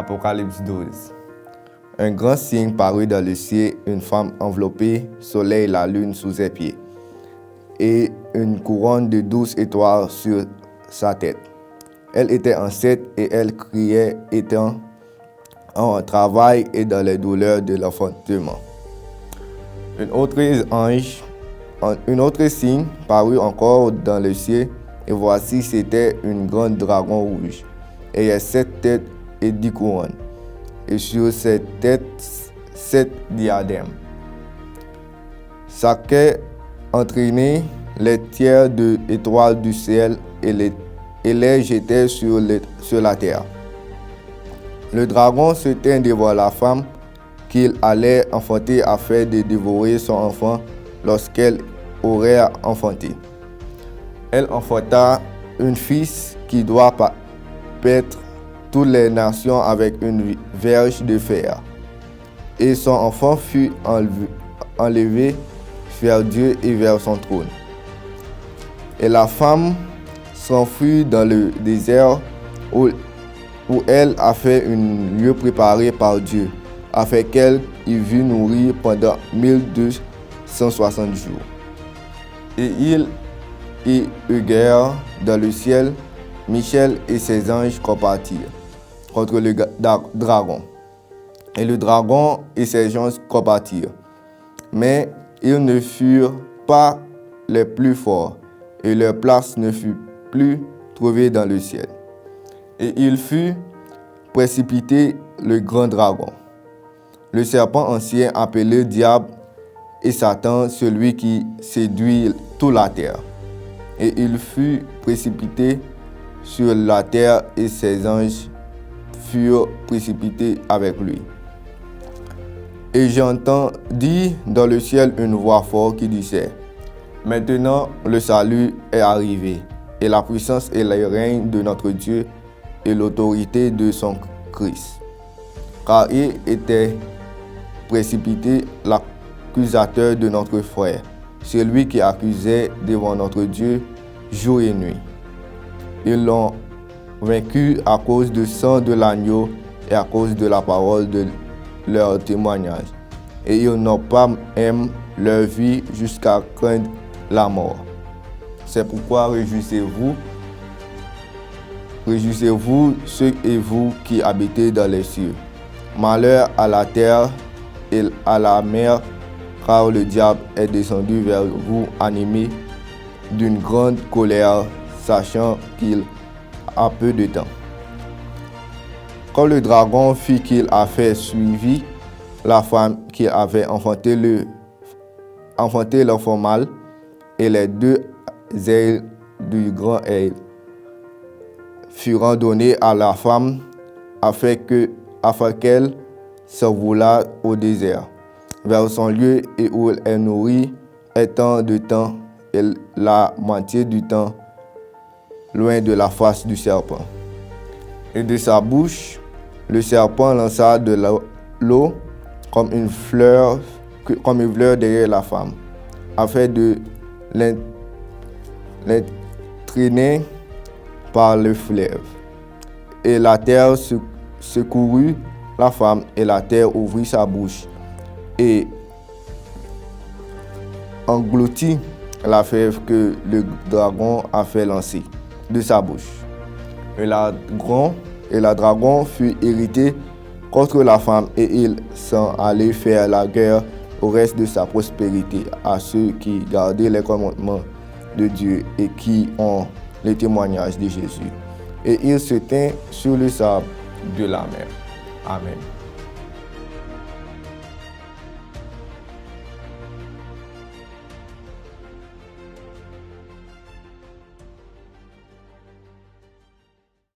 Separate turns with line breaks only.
Apocalypse 12. Un grand signe parut dans le ciel, une femme enveloppée, soleil, la lune sous ses pieds, et une couronne de 12 étoiles sur sa tête. Elle était enceinte et elle criait, étant en travail et dans les douleurs de l'enfantement. Un autre signe parut encore dans le ciel, et voici c'était un grand dragon rouge, ayant 7 têtes et 10 couronnes, et sur ses têtes 7 diadèmes. Sa queue entraînait les tiers de étoiles du ciel et les jetait sur la terre. Le dragon se tint devant la femme qu'il allait enfanter afin de dévorer son enfant lorsqu'elle aurait enfanté. Elle enfanta un fils qui doit paître toutes les nations avec une verge de fer. Et son enfant fut enlevé vers Dieu et vers son trône. Et la femme s'enfuit dans le désert où elle a fait un lieu préparé par Dieu, afin qu'elle y vît nourrir pendant 1260 jours. Et il y eut guerre dans le ciel. Michel et ses anges combattirent contre le dragon. Et le dragon et ses anges combattirent. Mais ils ne furent pas les plus forts, et leur place ne fut plus trouvée dans le ciel. Et il fut précipité le grand dragon, le serpent ancien appelé Diable et Satan, celui qui séduit toute la terre. Et il fut précipité sur la terre et ses anges furent précipités avec lui. Et j'entendis dans le ciel une voix forte qui disait: Maintenant le salut est arrivé, et la puissance et le règne de notre Dieu et l'autorité de son Christ. Car il était précipité l'accusateur de notre frère, celui qui accusait devant notre Dieu jour et nuit. Ils l'ont vaincu à cause du sang de l'agneau et à cause de la parole de leur témoignage. Et ils n'ont pas aimé leur vie jusqu'à craindre la mort. C'est pourquoi réjouissez-vous, ceux et vous qui habitez dans les cieux. Malheur à la terre et à la mer, car le diable est descendu vers vous animé d'une grande colère, sachant qu'il a peu de temps. Quand le dragon fit qu'il avait suivi la femme qui avait enfanté l'enfant mâle, et les 2 ailes du grand aigle furent données à la femme afin qu'elle s'envolât au désert, vers son lieu et où elle nourrit étant de temps et la moitié du temps loin de la face du serpent. Et de sa bouche, le serpent lança de l'eau comme une fleur derrière la femme, afin de l'entraîner par le fleuve. Et la terre secourut la femme, et la terre ouvrit sa bouche et engloutit la fève que le dragon a fait lancer de sa bouche. Et la dragon fut irrité contre la femme, et il s'en allait faire la guerre au reste de sa prospérité à ceux qui gardaient les commandements de Dieu et qui ont le témoignage de Jésus. Et il se tint sur le sable de la mer. Amen.